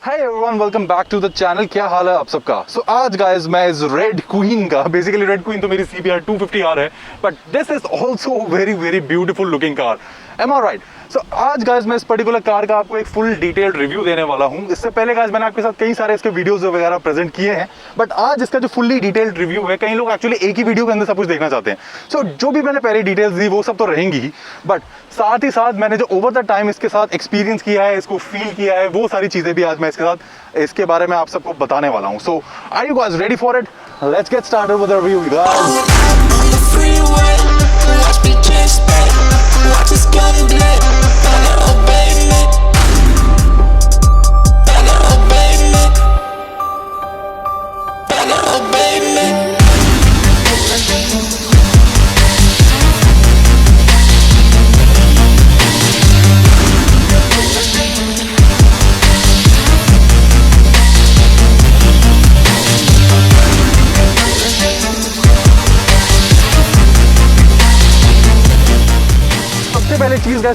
Hi everyone, welcome back to the channel. क्या हाल है आप सबका? सो आज गाइस मैं इस रेड क्वीन का, बेसिकली रेड क्वीन तो मेरी CBR 250R है, but this is also very very beautiful looking car. Am I right? So आज गाइस मैं इस पर्टिकुलर कार का आपको एक फुल डिटेल्ड रिव्यू देने वाला हूँ। इससे पहले गाइस मैंने आपके साथ कई सारे इसके वीडियोस वगैरह प्रेजेंट किए हैं, बट आज इसका जो फुल्ली डिटेल्ड रिव्यू है, कई लोग एक्चुअली एक ही वीडियो के अंदर सब कुछ देखना चाहते हैं। सो जो भी मैंने पहले डिटेल्स दी वो सब तो रहेंगी ही, बट साथ ही साथ मैंने जो ओवर द टाइम इसके साथ एक्सपीरियंस किया है, इसको फील किया है, वो सारी चीजें भी आज मैं इसके साथ इसके बारे में आप सबको बताने वाला हूँ। So are you guys ready for it? Let's get started with the review guys.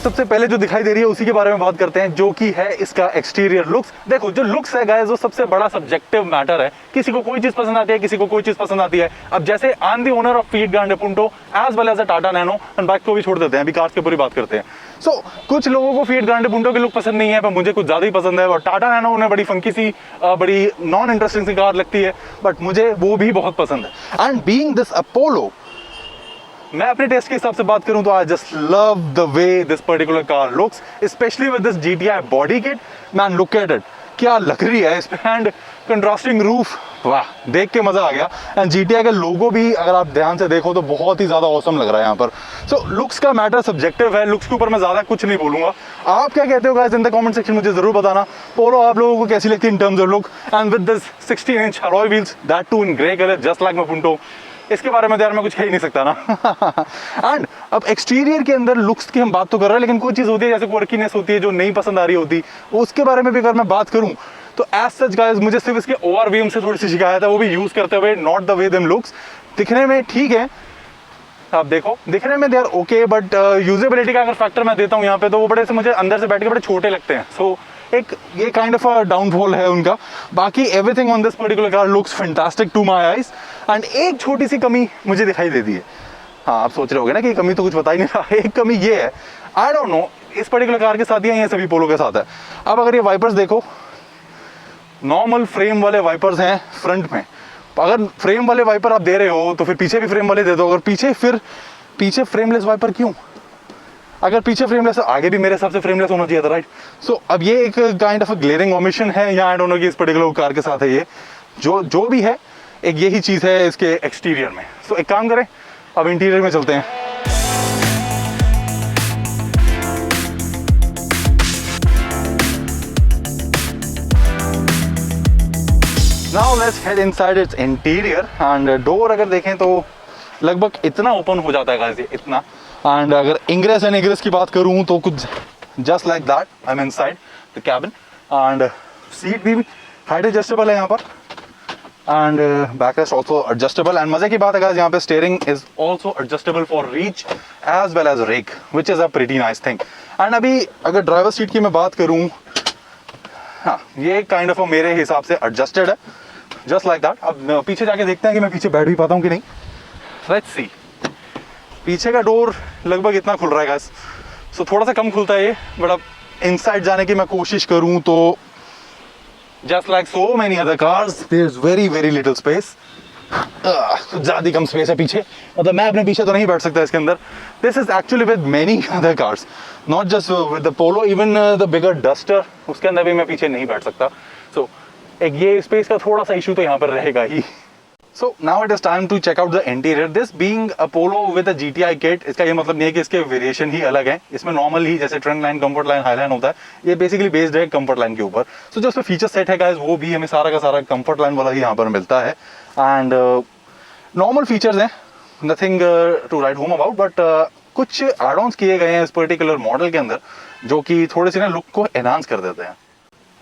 सबसे पहले जो दिखाई दे रही है उसी के बारे में बात करते हैं, जो कि है इसका एक्सटीरियर लुक्स। देखो, जो लुक्स है गाइस वो सबसे बड़ा सब्जेक्टिव मैटर है। किसी को कोई चीज पसंद आती है, किसी को कोई चीज पसंद आती है। अब जैसे I am the owner of Fiat Grande Punto as well as a Tata Nano, and bike को भी छोड़ देते हैं, अभी कार्स के ऊपर ही बात करते हैं। सो कुछ लोगों को फीट ग्रांडे पुंटो की लुक पसंद नहीं है, पर मुझे कुछ ज्यादा ही पसंद है। और टाटा नैनो उन्हें बड़ी फंकी सी, बड़ी नॉन इंटरेस्टिंग सी कार लगती है, बट मुझे वो भी बहुत पसंद है। एंड बीइंग दिस अपोलो, मैं अपने टेस्ट के हिसाब से बात करूं तो I just love the way this particular car looks, specially with this GTI body kit. Man look at it, क्या लग रही है इस पे, एंड कंट्रास्टिंग रूफ, वाह, देख के मजा आ गया। एंड GTI का लोगो भी अगर आप ध्यान से देखो तो बहुत ही ज्यादा ऑसम लग रहा है यहाँ पर। सो लुक्स का मैटर सब्जेक्टिव है, लुक्स के ऊपर मैं ज्यादा कुछ नहीं बोलूंगा। आप क्या कहते हो guys in the comment section, मुझे जरूर बताना। पोलो आप लोगों को कैसी लगती है in terms of look, and with this 16 inch alloy wheels, that too in grey colour just like my Punto. इसके बारे में तो यार मैं कुछ कह ही नहीं सकता ना। एंड अब एक्सटीरियर के अंदर लुक्स की हम बात तो कर रहे हैं, लेकिन कोई चीज होती है जैसे क्वर्कीनेस होती है जो नहीं पसंद आ रही होती, उसके बारे में भी अगर मैं बात करूं तो एज सच गाइस मुझे सिर्फ इसके ओवरव्यू से थोड़ी सी शिकायत है, वो भी यूज करते हुए, not the way them looks. दिखने में ठीक है, आप देखो दिखने में they are okay, but usability का अगर फैक्टर मैं देता हूँ यहाँ पे, तो वो बड़े से मुझे अंदर से बैठ के बड़े छोटे लगते हैं। सो एक ये काइंड ऑफ अ डाउनफॉल है उनका। बाकी everything on this particular car looks fantastic to my eyes. And एक छोटी सी कमी मुझे दिखाई देती है। हाँ, आप सोच रहे होगे ना कि कमी तो कुछ बता ही नहीं रहा। एक कमी ये है, आई डोंट नो इस पर्टिकुलर कार के साथ ही सभी पोलो के साथ है। अब अगर ये वाइपर्स देखो, नॉर्मल फ्रेम वाले वाइपर्स हैं फ्रंट में। अगर फ्रेम वाले वाइपर आप दे रहे हो तो फिर पीछे भी फ्रेम वाले दे दो। अगर पीछे फ्रेमलेस वाइपर क्यों? अगर पीछे फ्रेमलेस है, आगे भी मेरे हिसाब से फ्रेमलेस होना चाहिए था, राइट? सो अब ये एक काइंड ऑफ ग्लेरिंग ओमिशन है, या आई डोंट नो कि इस पर्टिकुलर कार के साथ है ये, जो भी है, एक यही चीज है इसके एक्सटीरियर में। सो एक काम करें, अब इंटीरियर में चलते हैं। Now let's head inside it's interior. And door अगर देखें तो लगभग इतना ओपन हो जाता है गाइस, ये इतना। एंड अगर इंग्रेस एंड एग्रेस की बात करूं तो कुछ just like that, I am inside the cabin. And seat भी हाइट एडजस्टेबल है यहाँ पर, and back rest also adjustable. And मजे की बात है गाइस, यहाँ पे steering is also adjustable for reach as well as rake, which is a pretty nice thing. And अभी अगर ड्राइवर सीट की मैं बात करूं, हाँ, ये काइंड ऑफ मेरे हिसाब से एडजस्टेड है, जस्ट लाइक दैट। अब पीछे जाके देखते हैं कि मैं पीछे बैठ भी पाता हूँ कि नहीं। Let's see. पीछे का डोर लगभग इतना खुल रहा है गाइस, सो थोड़ा सा कम खुलता है ये, बट अब इनसाइड जाने की मैं कोशिश करूं तो just like so many other cars there is very very little space. ज्यादा कम स्पेस है पीछे, मतलब मैं अपने पीछे तो नहीं बैठ सकता इसके अंदर। This is actually with many other cars, not just with the polo, even the bigger duster, उसके अंदर भी मैं पीछे नहीं बैठ सकता। सो एक ये स्पेस का थोड़ा सा इशू तो यहाँ पर रहेगा ही। So now it is time to check out the interior. This being a Polo with a GTI kit, इसका ये मतलब नहीं है कि इसके वेरिएशन ही अलग है। इसमें नॉर्मल ही जैसे trend line, comfort line, high line होता है, ये बेसिकली बेस्ड है कंफर्ट लाइन के ऊपर। सो जो उसमें फीचर सेट है गाइस, वो भी हमें सारा का सारा कंफर्ट लाइन वाला ही यहाँ पर मिलता है। एंड नॉर्मल फीचर्स हैं, nothing to write home about, but कुछ एड ऑन्स किए गए हैं इस पर्टिकुलर मॉडल के अंदर, जो कि थोड़े से ना लुक को एनहांस कर देते हैं।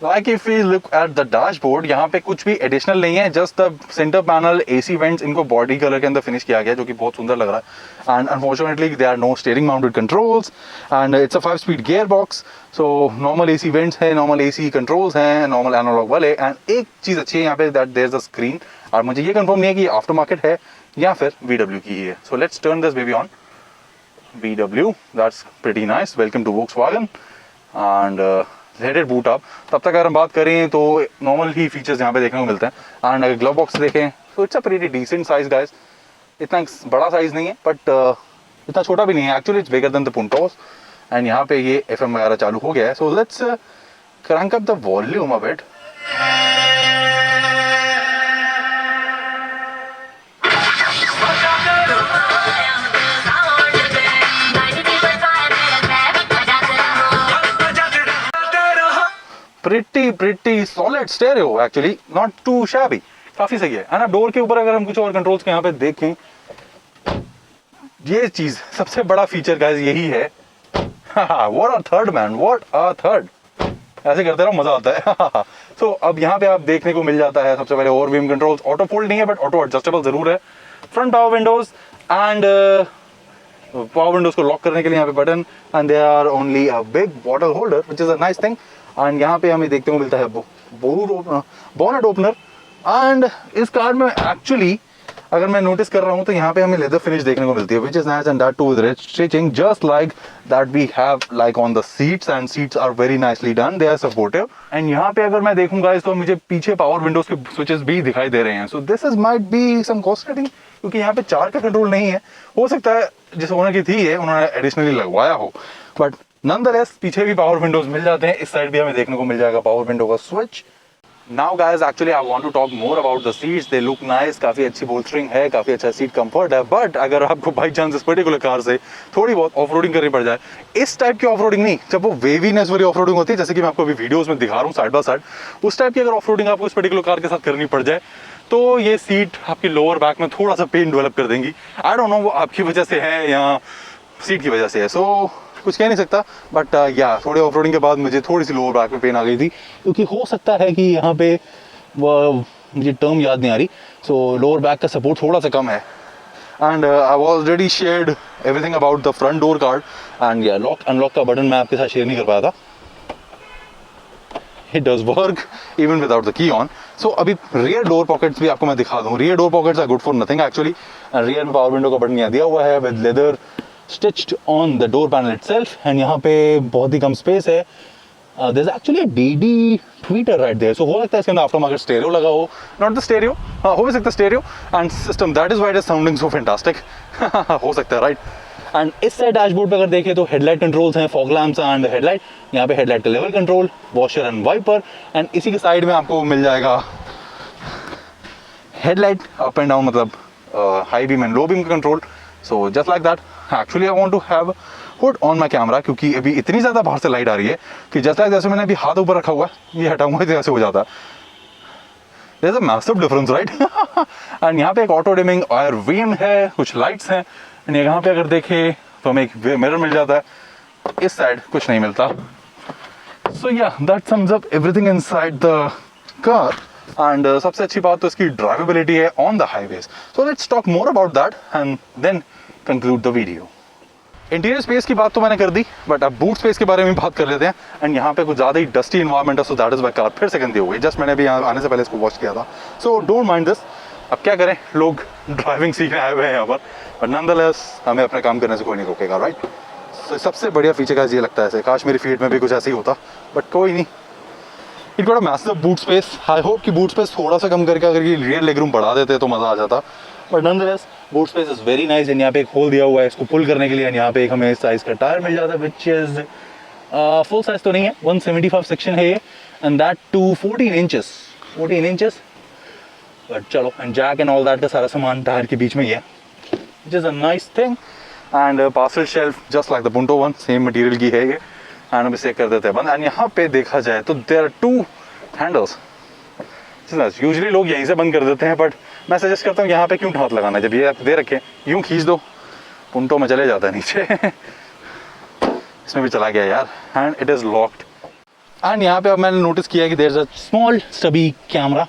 Like if we look at the dashboard, यहाँ पे कुछ भी एडिशनल नहीं है, just the centre panel, AC vents, इनको बॉडी कलर के अंदर फिनिश किया गया, जो कि बहुत सुंदर लग रहा है. And unfortunately there are no steering mounted controls and it's a five speed gear box. So normal AC vents है, नॉर्मल AC कंट्रोल्स हैं, नॉर्मल एनालॉग वाले. एंड एक चीज़ अच्छी है यहाँ पे, that there is a screen. और मुझे ये कंफर्म नहीं है कि आफ्टर मार्केट है या फिर VW की ही है. So let's turn this baby on. VW, that's pretty nice. Welcome to Volkswagen. And let it boot up. तब तक अगर हम बात करें तो नॉर्मल ही फीचर्स यहाँ पे देखने को मिलते हैं. एंड अगर ग्लव बॉक्स देखें तो it's a pretty decent size guys. इतना बड़ा साइज नहीं है बट इतना छोटा भी नहीं है. Actually it's bigger than the Puntos. And यहाँ पे ये FM वगैरह चालू हो गया है. So let's crank up the volume a bit. pretty solid stereo actually, not too shabby. काफी सही है. एंड अब डोर के ऊपर अगर हम कुछ और कंट्रोल्स के यहाँ पे देखें, ये चीज सबसे बड़ा फीचर गाइस यही है. What a third man, what a third. ऐसे करते रहो, मजा आता है. सो अब यहाँ पे आप देखने को मिल जाता है सबसे पहले ओवरव्हीम कंट्रोल्स. ऑटो फोल्ड नहीं है बट ऑटो एडजस्टेबल जरूर है. Front power windows and power windows को लॉक करने के लिए यहाँ पे button. And there are only a big bottle holder which is a nice thing. And यहाँ पे हमें देखने को मिलता है बोनेट ओपनर. एंड इस कार में एक्चुअली अगर मैं नोटिस कर रहा हूँ तो यहाँ पे हमें लेदर फिनिश देखने को मिलती है, which is nice and that too with red stitching just like that we have like on the seats. And seats are very nicely done, they are supportive. And यहाँ पे अगर मैं देखूंगा तो मुझे पीछे पावर विंडोज के स्विचेस भी दिखाई दे रहे हैं. So this is might be some cost cutting, क्योंकि यहाँ पे 4 का कंट्रोल नहीं है. हो सकता है जिस ओनर की थी है उन्होंने एडिशनली लगवाया हो, बट नॉनदलेस पीछे भी पावर विंडोज मिल जाते हैं. इस साइड भी हमें देखने को मिल जाएगा पावर विंडो का switch. Now guys, actually I want to talk more about the seats. They look nice. काफी अच्छी bolstering है, काफी अच्छा सीट कंफर्ट है. बट अगर आपको बाई चांस इस पर्टिकुलर कार से थोड़ी बहुत ऑफ रोडिंग करनी पड़ जाए, इस टाइप की ऑफ रोडिंग नहीं, जब वो वेवीनेस वाली ऑफ रोडिंग होती है जैसे कि मैं आपको अभी वीडियोस में दिखा रहा हूँ साइड बाय साइड, उस टाइप की अगर ऑफ रोडिंग आपको इस पर्टिकुलर कार के साथ करनी पड़ जाए तो ये सीट आपकी लोअर बैक में थोड़ा सा पेन डेवलप कर देंगी. आई डोंट नो वो आपकी वजह से है या सीट की वजह से है. सो कुछ कह नहीं सकता. बट या थोड़े ऑफ रोडिंग के बाद मुझे थोड़ी सी लोअर बैक में पेन आ गई थी, क्योंकि हो सकता है कि यहाँ पे मुझे टर्म याद नहीं आ रही. सो लोअर बैक का सपोर्ट थोड़ा सा कम है. And I already shared everything about the front door card. And या लॉक अनलॉक का बटन मैं आपके साथ शेयर नहीं कर पाया था. It does work even without the key on. So अभी rear door pockets भी आपको मैं दिखा दूँ. Rear door pockets are good for nothing actually. Rear में power window का बटन यहाँ दिया हुआ है with leather stitched on the door panel itself. And यहाँ पे बहुत ही कम space है. There's actually a DD tweeter right there. So हो सकता है इसके अंदर after market stereo लगा हो. Not the stereo. हाँ हो भी सकता है stereo. And system that is why it is sounding so fantastic. हो सकता है right. एंड इस साइड डैशबोर्ड पे अगर देखें तो हेडलाइट कंट्रोल्स हैं, फॉग लैम्प्स एंड हेडलाइट. यहाँ पे हेडलाइट का level control, washer and wiper. And इसी के साइड में आपको मिल जाएगा हेडलाइट अप एंड डाउन, मतलब high beam and low beam का control. So just like that. Actually I want to have put on my camera, क्योंकि अभी इतनी ज़्यादा बाहर से लाइट आ रही है कि जस्ट लाइक जैसे मैंने अभी हाथ ऊपर रखा हुआ है, ये हटाऊंगा तो ऐसे हो जाता है. There is a massive difference right. And यहाँ पे एक ऑटो डिमिंग और वीम है, कुछ लाइट्स हैं. एंड यहाँ पे अगर देखें तो हमें एक मिरर मिल जाता है. इस साइड कुछ नहीं मिलता. सो या that sums up everything inside the car. And सबसे अच्छी बात तो इसकी ड्राइवेबिलिटी है on the highways. So let's talk more about that and then conclude the video. Interior space की बात तो मैंने कर दी, बट अब बूट स्पेस के बारे में बात कर लेते हैं. एंड यहाँ पे कुछ ज़्यादा ही डस्टी इन्वायरमेंट है, so that is why car फिर से गंदी हो गई. जस्ट मैंने अभी यहाँ आने से पहले इसको वॉश किया था. So don't mind this. अब क्या करें, लोग ड्राइविंग सीखने आए हुए हैं यहाँ पर, बट नॉनदलेस हमें अपने काम करने से कोई नहीं रोकेगा राइट. तो सबसे बढ़िया फीचर का ये लगता है ऐसे, काश मेरी फील्ड में भी कुछ ऐसे ही होता, बट कोई नहीं. It got a massive boot space. I hope कि बूट स्पेस थोड़ा सा कम करके अगर ये रियर लेग रूम बढ़ा देते तो मज़ा आ जाता. But nonetheless boot space is very nice. And यहाँ पे एक होल दिया हुआ है इसको पुल करने के लिए. एंड यहाँ पे एक हमें साइज़ का टायर मिल जाता है, विच इज़ फुल साइज़ तो नहीं है, 175 सेक्शन है ये. And that too 14 inches. But चलो, and jack and all that का सारा सामान टायर के बीच में ही है, which is a nice thing. And parcel shelf just like the Punto one, same material की है ये. एंड हम इसे कर देते हैं बंद. एंड यहाँ पे देखा जाए तो देयर आर 2 हैंडल्स. यूजुअली लोग यहीं से बंद कर देते हैं, बट मैं सजेस्ट करता हूँ यहाँ पे क्यों हाथ लगाना है, जब ये दे रखें यूँ खींच दो, पुंटो में चले जाता है नीचे. इसमें भी चला गया यार. And it is locked. And यहाँ पे अब मैंने नोटिस किया है कि there is a small stubby camera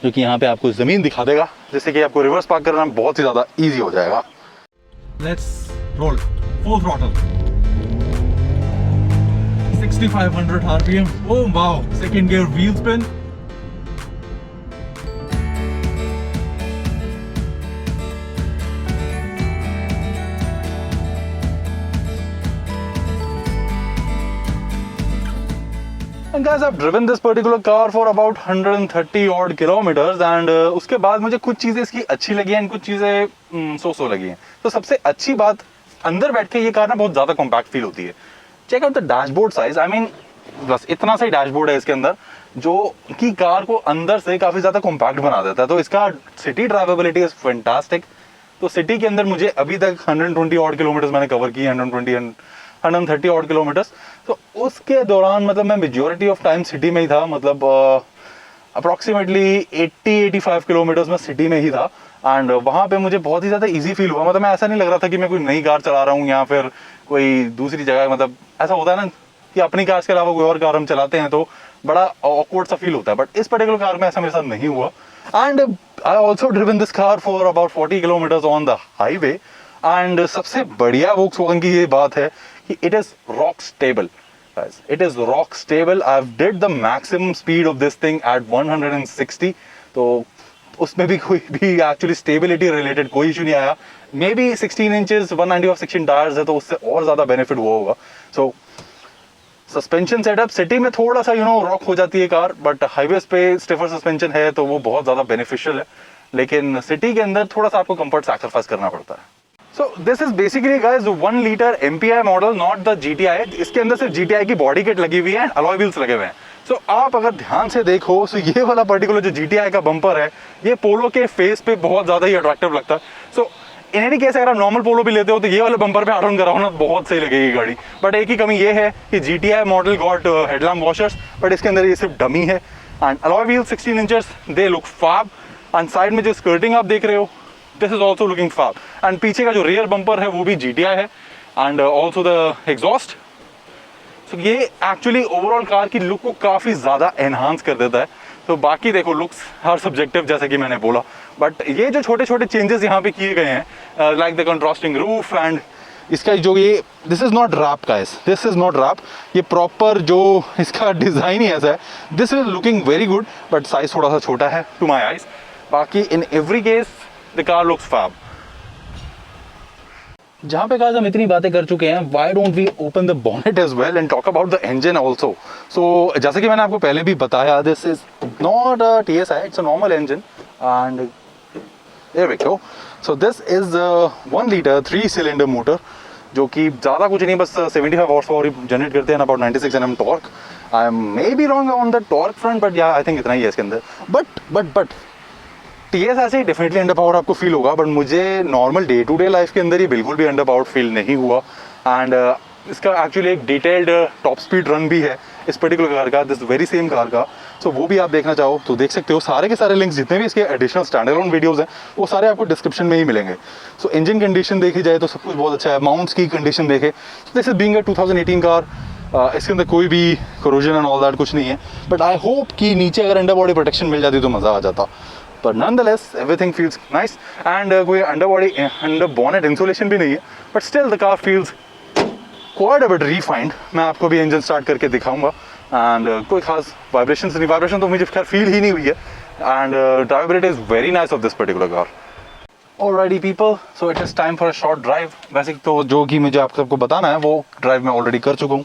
जो कि यहाँ पे आपको ज़मीन दिखा देगा, जिससे कि आपको रिवर्स पार्क करना बहुत ही ज़्यादा ईजी हो जाएगा। Let's roll full throttle 6500 RPM. Oh wow, second gear wheel spin. And guys, I've driven this particular car for about 130 odd kilometers and उसके बाद मुझे कुछ चीज़ें इसकी अच्छी लगी हैं, कुछ चीज़ें सो लगी हैं। तो सबसे अच्छी बात, अंदर बैठ के ये कार ना बहुत ज़्यादा कॉम्पैक्ट फील होती है। Check out the dashboard size, I mean बस इतना सा ही डैशबोर्ड है इसके अंदर, जो कि कार को अंदर से काफ़ी ज़्यादा कॉम्पैक्ट बना देता है। तो इसका सिटी ड्राइवेबिलिटी इज़ फैंटास्टिक। तो सिटी के अंदर मुझे अभी तक 120 ऑड किलोमीटर्स मैंने कवर किए, 130 ऑड किलोमीटर्स। तो उसके दौरान मतलब मैं मेजॉरिटी ऑफ टाइम सिटी में ही था, मतलब अप्रॉक्सीमेटली 80-85 किलोमीटर्स में सिटी में ही था। एंड वहाँ पे मुझे बहुत ही ज़्यादा इजी फील हुआ। मतलब मैं ऐसा नहीं लग रहा था कि मैं कोई नई कार चला रहा हूँ या फिर कोई दूसरी जगह। मतलब ऐसा होता है ना कि अपनी कार के अलावा कोई और कार हम चलाते हैं तो बड़ा ऑकवर्ड सा फील होता है, बट इस पर्टिकुलर कार में ऐसा मेरे साथ नहीं हुआ। And I also driven this car for about 40 kilometres on the highway. And सबसे बढ़िया वोक्सवैगन की ये बात है कि it is rock stable. It is rock stable. I've did the maximum speed of this thing at 160. तो उसमें भी कोई भी एक्चुअली स्टेबिलिटी रिलेटेड कोई इशू नहीं आया। मे बी 16 इंचेस 190/16 टायर्स है तो उससे और ज़्यादा बेनिफिट हुआ होगा। सो सस्पेंशन सेटअप सिटी में थोड़ा सा रॉक हो जाती है कार, बट हाईवेज पे स्टिफर सस्पेंशन है तो वो बहुत ज़्यादा बेनिफिशियल है। लेकिन सिटी के अंदर थोड़ा सा आपको कंफर्ट सैक्रिफाइस करना पड़ता है। So this is basically guys 1 liter MPI model, not the GTI। इसके अंदर सिर्फ GTI की बॉडी किट लगी हुई है, अलॉय व्हील्स लगे हुए हैं। So आप अगर ध्यान से देखो तो ये वाला पर्टिकुलर जो GTI का बम्पर है ये पोलो के फेस पे बहुत ज़्यादा ही अट्रैक्टिव लगता है। So इन एनी केस अगर आप नॉर्मल पोलो भी लेते हो तो ये वाले बम्पर पे आउट कराओ ना बहुत सही लगेगी गाड़ी। बट एक ही कमी ये है कि GTI model got headlamp washers, but इसके अंदर ये सिर्फ डमी है। And alloy wheel 16 inches, they look fab. And side में जो स्कर्टिंग आप देख रहे हो, this is also looking fab. And पीछे का जो रियर बम्पर है वो भी GTI है एंड ऑल्सो द एग्जॉस्ट। सो ये एक्चुअली ओवरऑल कार की लुक को काफ़ी ज़्यादा एनहांस कर देता है। तो बाकी देखो लुक्स हर सब्जेक्टिव जैसे कि मैंने बोला, बट ये जो छोटे छोटे चेंजेस यहाँ पे किए गए हैं like the contrasting roof and इसका जो ये this is not wrap guys, this is not wrap, ये प्रॉपर जो इसका डिज़ाइन ही ऐसा है। This is looking very good, but size थोड़ा सा छोटा है टू माई आइज। बाकी in every case the car looks fab। जहाँ पे guys हम इतनी बातें कर चुके हैं, why don't we open the bonnet as well and talk about the engine also। So जैसे कि मैंने आपको पहले भी बताया, this is not a TSI, it's a normal engine and there we go। So this is a 1 liter 3-cylinder motor जो कि ज़्यादा कुछ नहीं, बस 75 हॉर्स पावर जनरेट करते हैं, about 96 Nm torque. I am may be wrong on the torque front, but या I think इतना ही है इसके अंदर। बट TS ऐसे डेफिनेटली अंडर पावर आपको फील होगा, बट मुझे normal day to day life के अंदर ये बिल्कुल भी अंडर पावर फील नहीं हुआ। एंड इसका एक्चुअली एक डिटेल्ड टॉप स्पीड रन भी है इस पर्टिकुलर कार का, दिस वेरी सेम कार का। सो वो भी आप देखना चाहो तो देख सकते हो। सारे के सारे लिंक्स जितने भी इसके एडिशनल स्टैंडअलोन वीडियोस हैं वो सारे आपको डिस्क्रिप्शन में ही मिलेंगे। सो इंजन कंडीशन देखी जाए तो सब कुछ बहुत अच्छा है। माउंट्स की कंडीशन देखे, this is being a 2018 car, इसके अंदर कोई भी कोरोजन एंड ऑल दैट कुछ नहीं है। बट आई होप कि नीचे अगर अंडर बॉडी प्रोटेक्शन मिल जाती तो मज़ा आ जाता। But nonetheless, everything feels nice and कोई अंडर bonnet insulation भी नहीं है, but still the car feels quite a bit refined। मैं आपको भी इंजन स्टार्ट करके दिखाऊंगा एंड कोई खास वाइब्रेशन नहीं, वाइब्रेशन तो मुझे खैर फील ही नहीं हुई है। And drivability is very nice of this particular car. Alrighty people, so it is time for a short drive। वैसे तो जो कि मुझे आप सबको बताना है वो ड्राइव मैं ऑलरेडी कर चुका हूँ,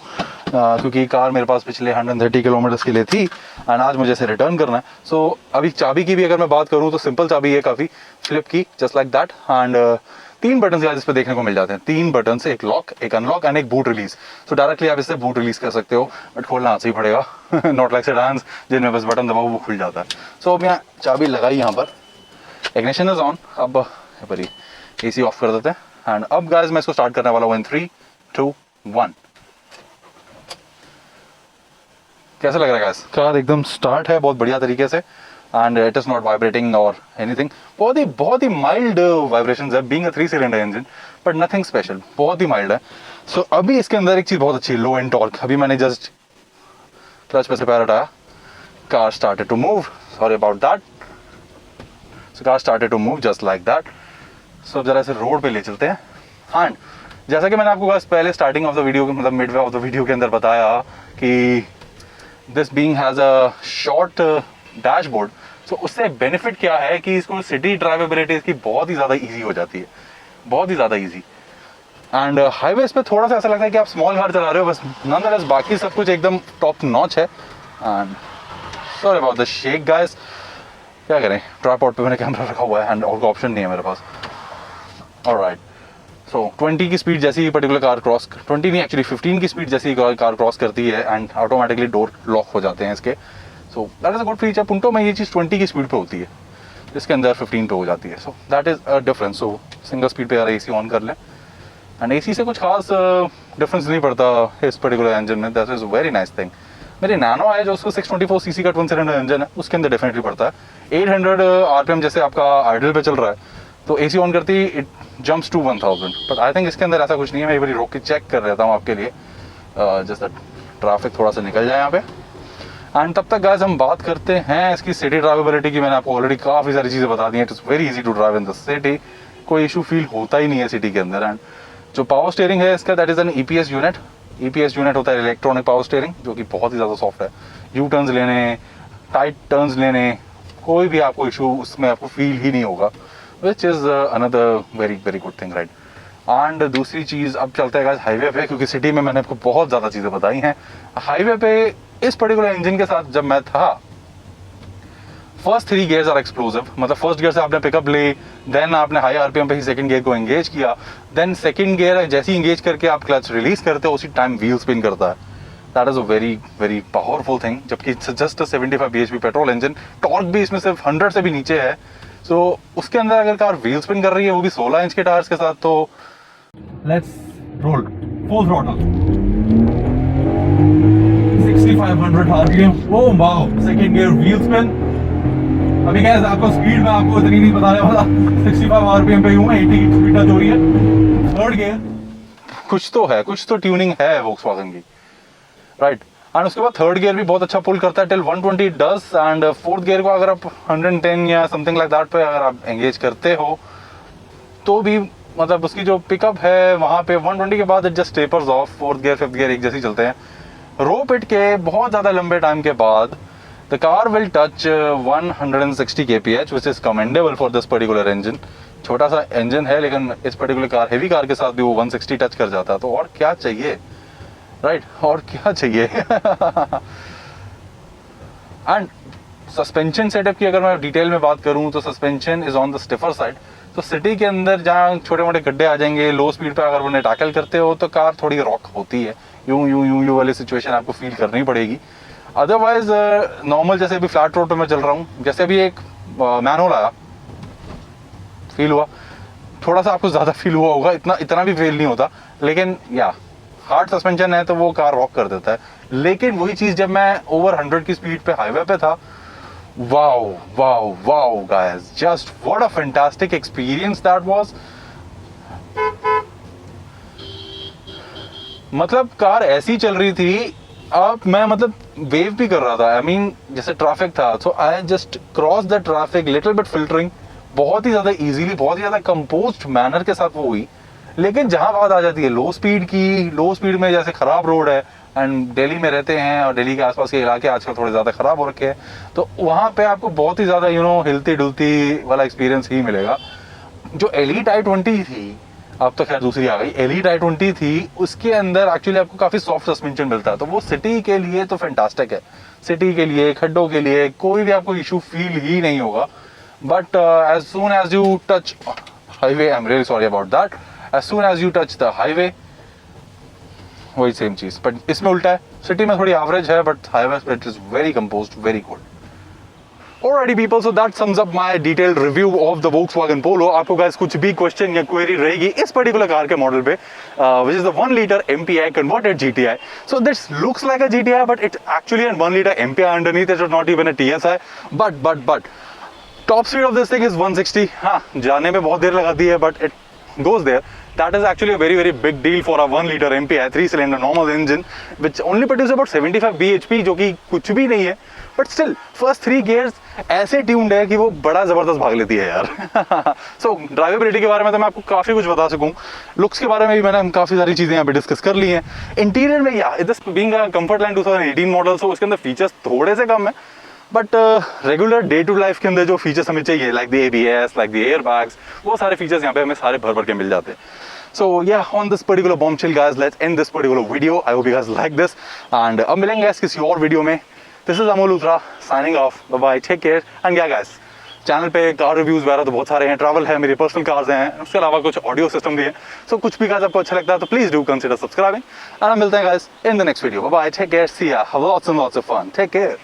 क्योंकि कार मेरे पास पिछले 130 किलोमीटर्स के लिए थी एंड आज मुझे इसे रिटर्न करना है। सो अभी चाबी की भी अगर मैं बात करूँ तो सिंपल चाबी है काफ़ी, फ्लिप की just like that. And 3 button यार इस पर देखने को मिल जाते हैं, 3 बटन से, एक लॉक, एक अनलॉक एंड एक बूट रिलीज। सो डायरेक्टली आप इससे बूट रिलीज कर सकते हो, बट खोलना हाथ से ही पड़ेगा नॉट लाइक सेडान्स जिनमें बस बटन दबाओ वो खुल जाता है। सो अब यहाँ चाबी लगाई, यहाँ पर इग्निशन इज ऑन। अब यहाँ पर ही AC ऑफ कर देते हैं एंड अब गाइस मैं इसको स्टार्ट करने वाला हूँ इन 3, 2, 1। कैसा लग रहा है गाइस? कार एकदम स्टार्ट है बहुत बढ़िया तरीके से and it is not vibrating और एनीथिंग। बहुत ही माइल्ड वाइब्रेशंस है, being a 3 cylinder engine, but nothing special, बहुत ही माइल्ड है। सो अभी इसके अंदर एक चीज़ बहुत अच्छी है, लो एंड टॉर्क। अभी मैंने जस्ट क्लच पे से पैर हटाया, car started to move, sorry about that, so car started to move just like that. So जरा से रोड पे ले चलते हैं। एंड जैसा कि मैंने आपको बस पहले स्टार्टिंग ऑफ द वीडियो मतलब मिडवे ऑफ द वीडियो के अंदर बताया कि this being has a short dashboard, so उससे बेनिफिट क्या है कि इसको सिटी ड्राइवेबिलिटी इसकी बहुत ही ज़्यादा ईजी हो जाती है, बहुत ही ज़्यादा ईजी। एंड हाईवेज पे थोड़ा सा ऐसा लगता है कि आप स्मॉल कार चला रहे हो बस, नॉनदलेस बाकी सब कुछ एकदम टॉप नॉच है। And sorry about the shake guys, क्या करें, ट्राइपॉड पे मैंने कैमरा रखा हुआ है एंड और ऑप्शन नहीं है मेरे पास। ऑलराइट, सो 20 की स्पीड जैसी पर्टिकुलर कार क्रॉस, 20 नहीं एक्चुअली 15 की स्पीड जैसी कार क्रॉस करती है एंड ऑटोमेटिकली डोर लॉक हो जाते हैं इसके। सो that is a good feature. Punto में ये चीज़ 20 की स्पीड पे होती है, इसके अंदर 15 पे हो जाती है। So that is a difference. So single speed पे यार AC ऑन कर लें एंड AC से कुछ खास डिफरेंस नहीं पड़ता इस पर्टिकुलर इंजन में। That is very nice thing. मेरी नैनो है जो उसको 624 सीसी का ट्विन सिलेंडर इंजन है, उसके अंदर डेफिनेटली पड़ता है। 800 RPM जैसे आपका आइडल पे चल रहा है तो AC ऑन करती it jumps to 1000, but I think इसके अंदर ऐसा कुछ नहीं है। मैं एक बार रोक के चेक कर रहता हूँ आपके लिए, जैसा ट्रैफिक थोड़ा सा निकल जाए यहाँ पे। एंड तब तक गाइस हम बात करते हैं इसकी सिटी ड्राइवेबिलिटी की। मैंने आपको ऑलरेडी काफ़ी सारी चीज़ें बता दी हैं। It is very easy to drive in the city, कोई इशू फील होता ही नहीं है सिटी के अंदर। एंड जो पावर स्टीयरिंग है इसका that is an EPS unit. EPS unit होता है इलेक्ट्रॉनिक पावर स्टीयरिंग, जो कि बहुत ही ज़्यादा सॉफ्ट है। यू टर्न्स लेने, टाइट टर्न्स लेने, कोई भी आपको इशू उसमें आपको फील ही नहीं होगा, which is another very very good thing, right. And दूसरी चीज़, अब चलते हैं गाइस हाईवे पे, क्योंकि सिटी में मैंने आपको बहुत ज़्यादा चीज़ें बताई हैं। हाईवे पे इस पर्टिकुलर इंजन के साथ जब मैं था, फर्स्ट 3 गियर्स आर एक्सप्लोसिव। मतलब फर्स्ट गियर से आपने पिकअप ले, देन आपने हाई RPM पे ही सेकंड गियर को एंगेज किया, देन सेकंड गियर जैसे ही एंगेज करके आप क्लच रिलीज करते हो उसी टाइम व्हील स्पिन करता है। That is a very very powerful thing. जबकि just 75 bhp petrol engine, torque भी इसमें सिर्फ 100 से भी नीचे है। सो उसके अंदर अगर कार व्हील स्पिन कर रही है वो भी 16 इंच के टायर्स के साथ, तो let's roll full throttle 6500 RPM। Oh wow, second gear wheel spin. अभी गाइस आपको स्पीड में आपको इतनी नहीं बताने वाला, 65 RPM पे हूं मैं, 80 की स्पीड टच हो रही है। थर्ड गियर कुछ तो है, कुछ तो ट्यूनिंग है वोक्सवैगन की, राइट। एंड उसके बाद थर्ड गियर भी बहुत अच्छा पुल करता है, till 120 does. And fourth gear को अगर आप 110 या समथिंग लाइक दैट पे अगर आप एंगेज करते हो तो भी मतलब उसकी जो पिकअप है वहाँ पे 120 के बाद it just tapers of. Fourth gear fifth gear एक जैसे चलते हैं। रो पिट के बहुत ज़्यादा लंबे टाइम के बाद the car will touch 160 kph, which is commendable for this particular engine। छोटा सा इंजन है लेकिन इस पर्टिकुलर कार, हेवी कार के साथ भी वो 160 टच कर जाता है, तो और क्या चाहिए, राइट, और क्या चाहिए। एंड सस्पेंशन सेटअप की अगर मैं डिटेल में बात करूं तो suspension is on the stiffer side. तो सिटी के अंदर जहाँ छोटे मोटे गड्ढे आ जाएंगे, लो स्पीड पे अगर उन्हें टैकल करते हो तो कार थोड़ी रॉक होती है, यूं यूं यूं यूं वाली सिचुएशन आपको फील करनी पड़ेगी। अदरवाइज नॉर्मल जैसे अभी फ्लैट रोड पे मैं चल रहा हूँ, जैसे अभी एक मैनहोल आया, फील हुआ थोड़ा सा, आपको ज़्यादा फील हुआ होगा, इतना भी फील नहीं होता, लेकिन या हार्ड सस्पेंशन है तो वो कार रॉक कर देता है। लेकिन वही चीज़ जब मैं ओवर 100 की स्पीड पे हाईवे पे था, wow wow wow guys, just what a fantastic experience that was. मतलब कार ऐसी चल रही थी, अब मैं मतलब वेव भी कर रहा था, आई मीन जैसे ट्रैफिक था, so I just cross the traffic little bit filtering, बहुत ही ज़्यादा इजीली, बहुत ही ज़्यादा कंपोज्ड मैनर के साथ वो हुई। लेकिन जहाँ बात आ जाती है लो स्पीड की, लो स्पीड में जैसे ख़राब रोड है एंड दिल्ली में रहते हैं और दिल्ली के आसपास के इलाके आजकल थोड़े ज़्यादा ख़राब हो रखे हैं, तो वहाँ पे आपको बहुत ही ज़्यादा हिलती डुलती वाला एक्सपीरियंस ही मिलेगा। जो एलीट i20 थी, अब तो खैर दूसरी आ गई, एलीट i20 थी, उसके अंदर एक्चुअली आपको काफ़ी सॉफ्ट सस्पेंशन मिलता है, तो वो सिटी के लिए तो फैंटास्टिक है। सिटी के लिए, खड्डों के लिए कोई भी आपको इशू फील ही नहीं होगा। But as soon as you touch highway, I am really sorry about that, as soon as you touch the highway वही सेम चीज़, बट इसमें उल्टा है। सिटी में थोड़ी एवरेज है, but highway it is very composed, very good. Alrighty people, so that sums up my detailed review of the Volkswagen Polo। आपको guys कुछ भी क्वेश्चन या क्वेरी रहेगी इस पर्टिकुलर कार के मॉडल पे, which is the 1 liter MPI converted GTI। So this looks like a GTI, but it's actually a 1 liter MPI underneath it, not even a TSI। But top speed of this thing is 160। हाँ, जाने में बहुत देर लगाती है, but it goes there। That is actually a very very big deal for a 1 liter MPI 3 cylinder normal engine which only produces about 75 bhp, जो कि कुछ भी नहीं है, बट स्टिल फर्स्ट 3 गियर्स ऐसे ट्यून्ड है कि वो बड़ा ज़बरदस्त भाग लेती है यार। सो ड्राइवेबिलिटी के बारे में तो मैं आपको काफ़ी कुछ बता सकूँ, लुक्स के बारे में भी मैंने काफ़ी सारी चीज़ें यहाँ पे डिस्कस कर ली हैं। इंटीरियर में या this being a comfort line 2018 model, so उसके अंदर फीचर्स थोड़े से कम है, but regular day to life के अंदर जो फीचर्स हमें चाहिए like the ABS, like the air bags, वो सारे फीचर्स यहाँ पे हमें सारे भर भर के मिल जाते हैं। So yeah, on this particular bombshell guys, let's end this particular video. I hope you guys like this and अब मिलेंगे guys किसी और वीडियो में। This is Amol Luthra signing off. Bye bye, take care and yeah guys, channel पे car reviews वगैरह तो बहुत सारे हैं, ट्रैवल है, मेरी पर्सनल कार्स हैं, उसके अलावा कुछ ऑडियो सिस्टम भी है। सो कुछ भी गाइस आपको अच्छा लगता है तो please do consider subscribing and मिलते हैं guys in the next video. Bye bye, take care, see ya, have lots and lots of fun, take care.